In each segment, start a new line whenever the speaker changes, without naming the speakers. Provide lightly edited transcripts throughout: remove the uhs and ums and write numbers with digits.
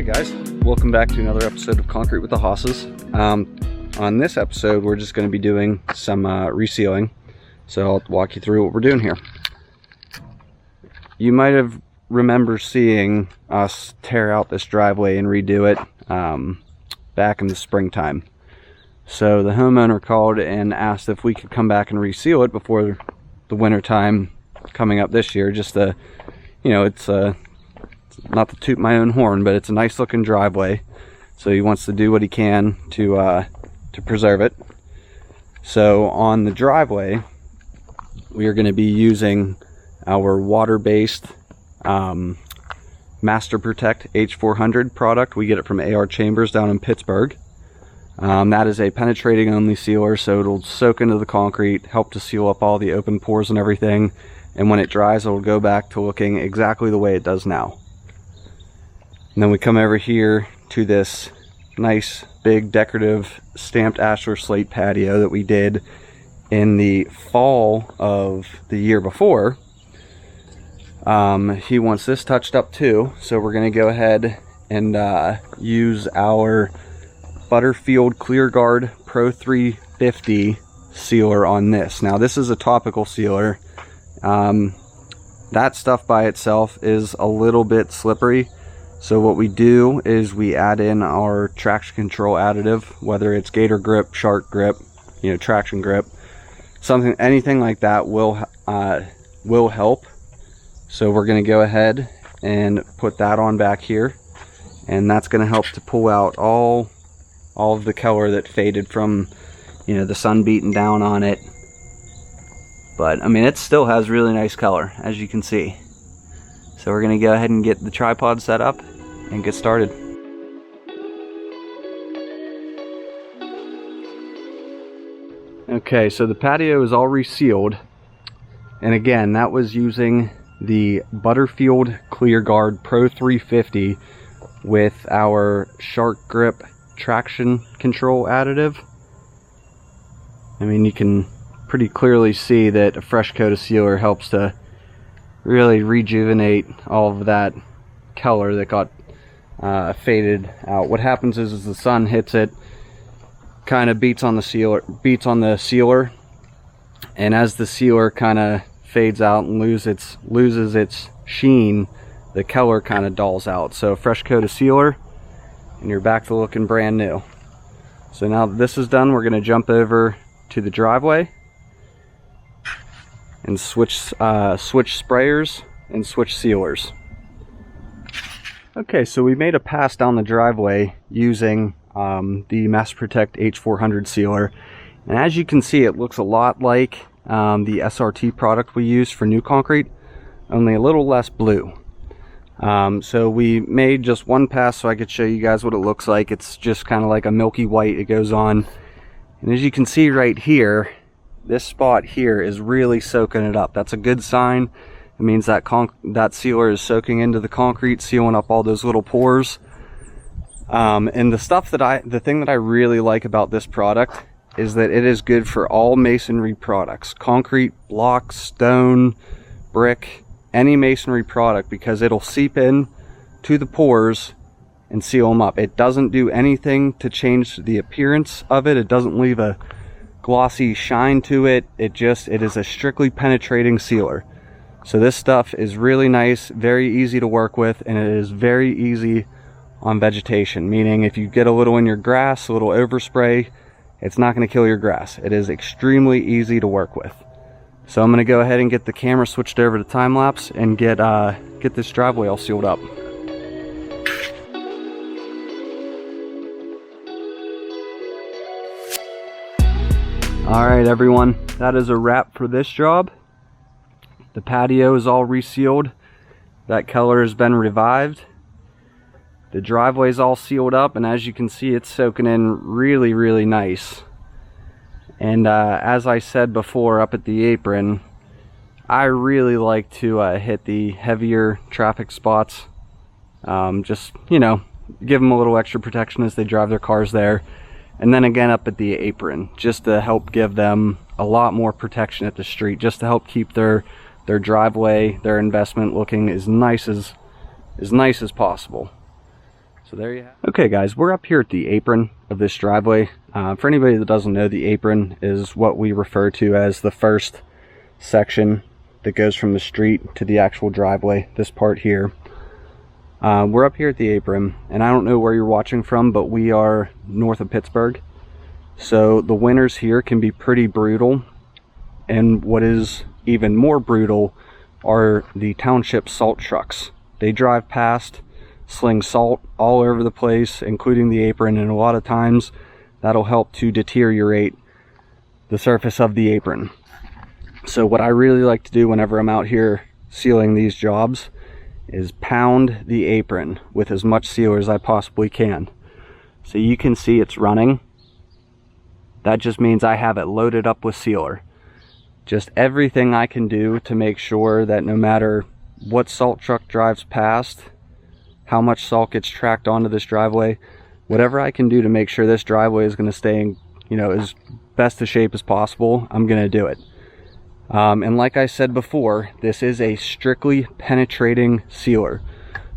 guys, welcome back to another episode of Concrete with the Hosses. On this episode we're just going to be doing some resealing, so I'll walk you through what we're doing here. You might have remember seeing us tear out this driveway and redo it back in the springtime. So the homeowner called and asked if we could come back and reseal it before the winter time coming up this year. Just to, you know, it's not to toot my own horn, but it's a nice looking driveway, so he wants to do what he can to preserve it. So on the driveway we are going to be using our water-based Master Protect H400 product. We get it from AR Chambers down in Pittsburgh. That is a penetrating only sealer, so it'll soak into the concrete, help to seal up all the open pores and everything, and when it dries it'll go back to looking exactly the way it does now. And then we come over here to this nice big decorative stamped ashlar slate patio that we did in the fall of the year before. He wants this touched up too, so we're going to go ahead and use our Butterfield Clear Guard Pro 350 sealer on this. Now this is a topical sealer. That stuff by itself is a little bit slippery. So what we do is we add in our traction control additive, whether it's Gator Grip, Shark Grip, you know, Traction Grip, something, anything like that will help. So we're going to go ahead and put that on back here, and that's going to help to pull out all of the color that faded from, you know, the sun beating down on it. But I mean, it still has really nice color, as you can see. So we're going to go ahead and get the tripod set up and get started. Okay, so the patio is all resealed, and again, that was using the Butterfield Clear Guard Pro 350 with our Shark Grip traction control additive. I mean, you can pretty clearly see that a fresh coat of sealer helps to really rejuvenate all of that color that got faded out. What happens is the sun hits it, kind of beats on the sealer, and as the sealer kind of fades out and loses its sheen, the color kind of dulls out. So a fresh coat of sealer and you're back to looking brand new. So now that this is done, we're going to jump over to the driveway and switch sprayers and switch sealers. Okay, so we made a pass down the driveway using the Master Protect H400 sealer, and as you can see, it looks a lot like the SRT product we use for new concrete, only a little less blue. So we made just one pass so I could show you guys what it looks like. It's just kind of like a milky white. It goes on, and as you can see right here, this spot here is really soaking it up. That's a good sign. It means that that sealer is soaking into the concrete, sealing up all those little pores. And the thing that I really like about this product is that it is good for all masonry products, concrete, block, stone, brick, any masonry product, because it'll seep in to the pores and seal them up. It doesn't do anything to change the appearance of it. It doesn't leave a glossy shine to it. It is a strictly penetrating sealer. So this stuff is really nice, very easy to work with, and it is very easy on vegetation, meaning if you get a little in your grass, a little overspray, it's not going to kill your grass. It is extremely easy to work with. So I'm going to go ahead and get the camera switched over to time lapse and get this driveway all sealed up. Alright everyone, that is a wrap for this job. The patio is all resealed. That color has been revived. The driveway is all sealed up, and as you can see, it's soaking in really, really nice. And as I said before up at the apron, I really like to hit the heavier traffic spots. Just, you know, give them a little extra protection as they drive their cars there. And then again up at the apron, just to help give them a lot more protection at the street, just to help keep their driveway, their investment looking as nice as possible. So there you have it. Okay guys, we're up here at the apron of this driveway. For anybody that doesn't know, the apron is what we refer to as the first section that goes from the street to the actual driveway, this part here. We're up here at the apron, and I don't know where you're watching from, but we are north of Pittsburgh. So the winters here can be pretty brutal, and what is even more brutal are the township salt trucks. They drive past, sling salt all over the place, including the apron, and a lot of times that'll help to deteriorate the surface of the apron. So what I really like to do whenever I'm out here sealing these jobs is pound the apron with as much sealer as I possibly can. So you can see it's running. That just means I have it loaded up with sealer. Just everything I can do to make sure that no matter what salt truck drives past, how much salt gets tracked onto this driveway, whatever I can do to make sure this driveway is going to stay in, as best a shape as possible, I'm going to do it. And like I said before, this is a strictly penetrating sealer.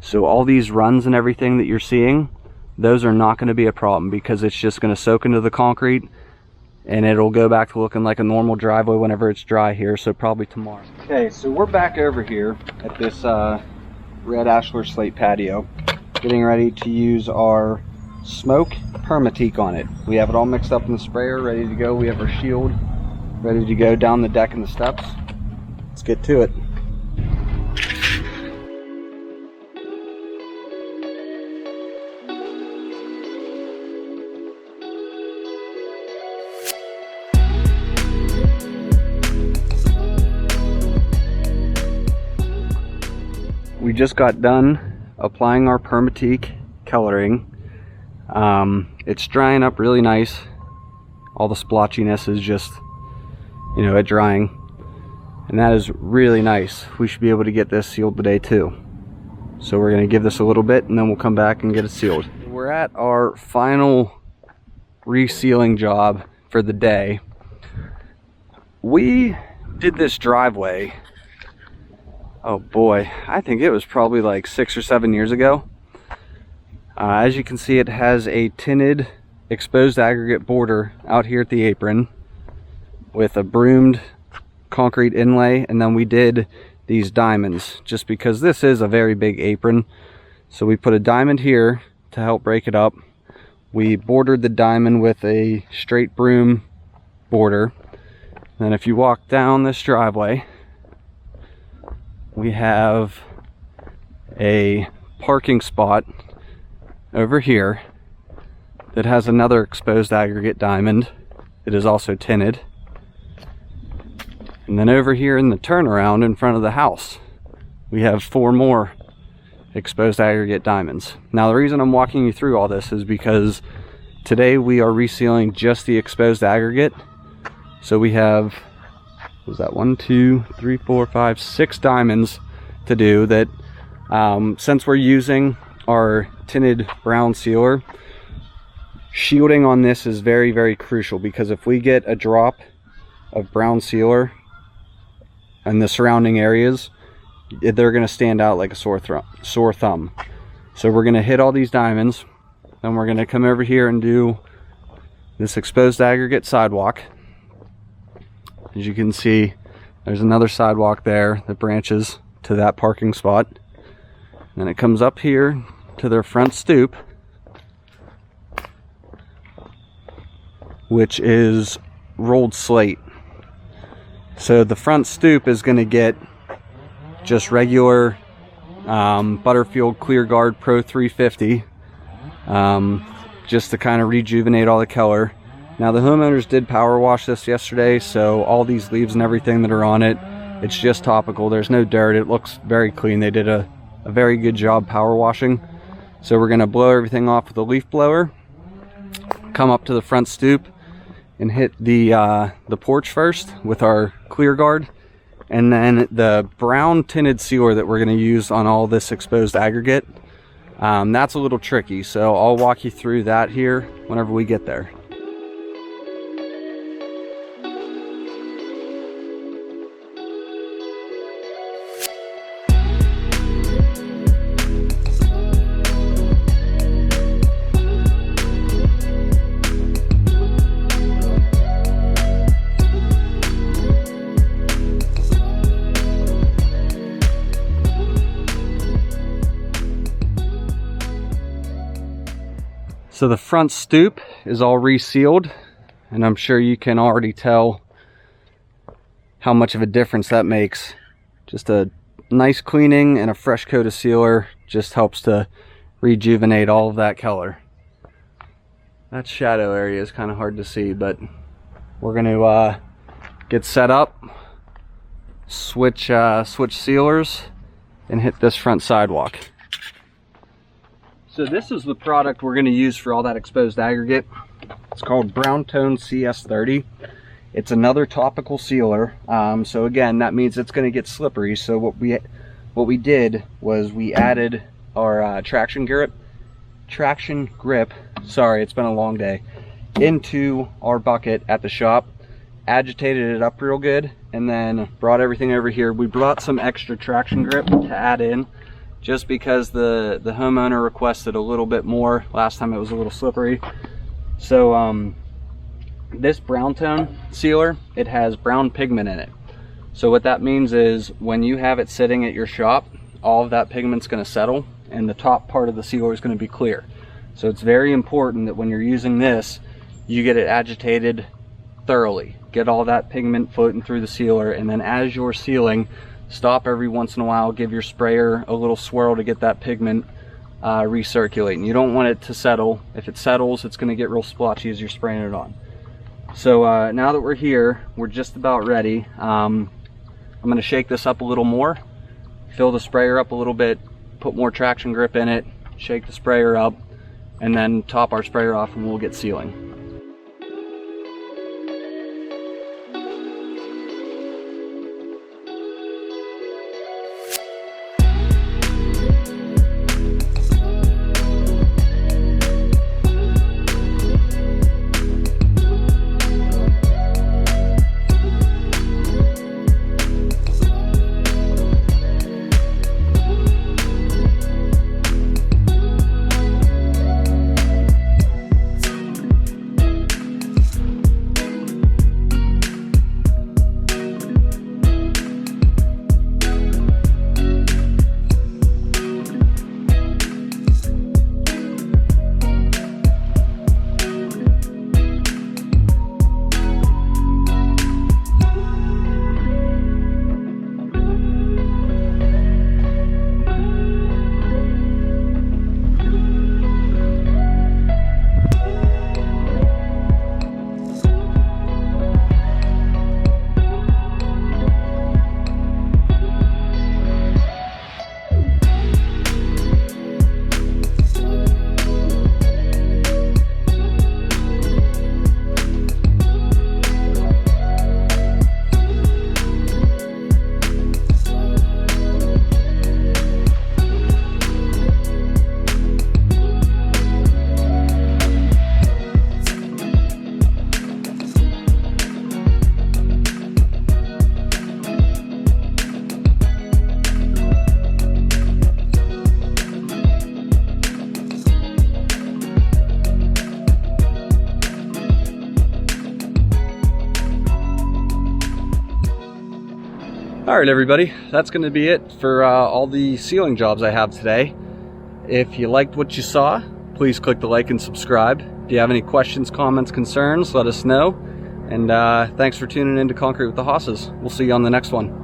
So all these runs and everything that you're seeing, those are not going to be a problem, because it's just going to soak into the concrete and it'll go back to looking like a normal driveway whenever it's dry here, so probably tomorrow. Okay, so we're back over here at this red ashlar slate patio, getting ready to use our smoke permatique on it. We have it all mixed up in the sprayer, ready to go. We have our shield ready to go down the deck and the steps. Let's get to it. We just got done applying our permatique coloring. It's drying up really nice. All the splotchiness is just it drying, and that is really nice. We should be able to get this sealed today too. So we're going to give this a little bit and then we'll come back and get it sealed. We're at our final resealing job for the day. We did this driveway, oh boy, I think it was probably like 6 or 7 years ago. As you can see, it has a tinted exposed aggregate border out here at the apron with a broomed concrete inlay, and then we did these diamonds just because this is a very big apron. So we put a diamond here to help break it up. We bordered the diamond with a straight broom border. Then if you walk down this driveway, we have a parking spot over here that has another exposed aggregate diamond. It is also tinted. And then over here in the turnaround in front of the house, we have 4 more exposed aggregate diamonds. Now the reason I'm walking you through all this is because today we are resealing just the exposed aggregate. So we have, was that 1, 2, 3, 4, 5, 6 diamonds to do that. Since we're using our tinted brown sealer, shielding on this is very, very crucial, because if we get a drop of brown sealer and the surrounding areas, they're going to stand out like a sore thumb. So we're going to hit all these diamonds, then we're going to come over here and do this exposed aggregate sidewalk. As you can see, there's another sidewalk there that branches to that parking spot. Then it comes up here to their front stoop, which is rolled slate. So the front stoop is going to get just regular Butterfield Clear Guard Pro 350, just to kind of rejuvenate all the color. Now the homeowners did power wash this yesterday, so all these leaves and everything that are on it, it's just topical. There's no dirt. It looks very clean. They did a very good job power washing. So we're going to blow everything off with a leaf blower, come up to the front stoop and hit the porch first with our clear guard, and then the brown tinted sealer that we're going to use on all this exposed aggregate. That's a little tricky, so I'll walk you through that here whenever we get there. So the front stoop is all resealed, and I'm sure you can already tell how much of a difference that makes. Just a nice cleaning and a fresh coat of sealer just helps to rejuvenate all of that color. That shadow area is kind of hard to see, but we're going to get set up, switch sealers, and hit this front sidewalk. So this is the product we're going to use for all that exposed aggregate. It's called Brown Tone CS30. It's another topical sealer. So again, that means it's going to get slippery. So what we did was we added our traction grip. Sorry, it's been a long day. Into our bucket at the shop, agitated it up real good, and then brought everything over here. We brought some extra traction grip to add in, just because the homeowner requested a little bit more. Last time it was a little slippery. So this brown tone sealer, it has brown pigment in it. So what that means is when you have it sitting at your shop, all of that pigment's going to settle and the top part of the sealer is going to be clear. So it's very important that when you're using this, you get it agitated thoroughly. Get all that pigment floating through the sealer, and then as you're sealing, stop every once in a while, give your sprayer a little swirl to get that pigment recirculating. You don't want it to settle. If it settles, it's going to get real splotchy as you're spraying it on. So now that we're here, we're just about ready. I'm going to shake this up a little more, fill the sprayer up a little bit, put more traction grip in it, shake the sprayer up, and then top our sprayer off and we'll get sealing. Alright everybody, that's going to be it for all the sealing jobs I have today. If you liked what you saw, please click the like and subscribe. If you have any questions, comments, concerns, let us know. And thanks for tuning in to Concrete with the Hosses. We'll see you on the next one.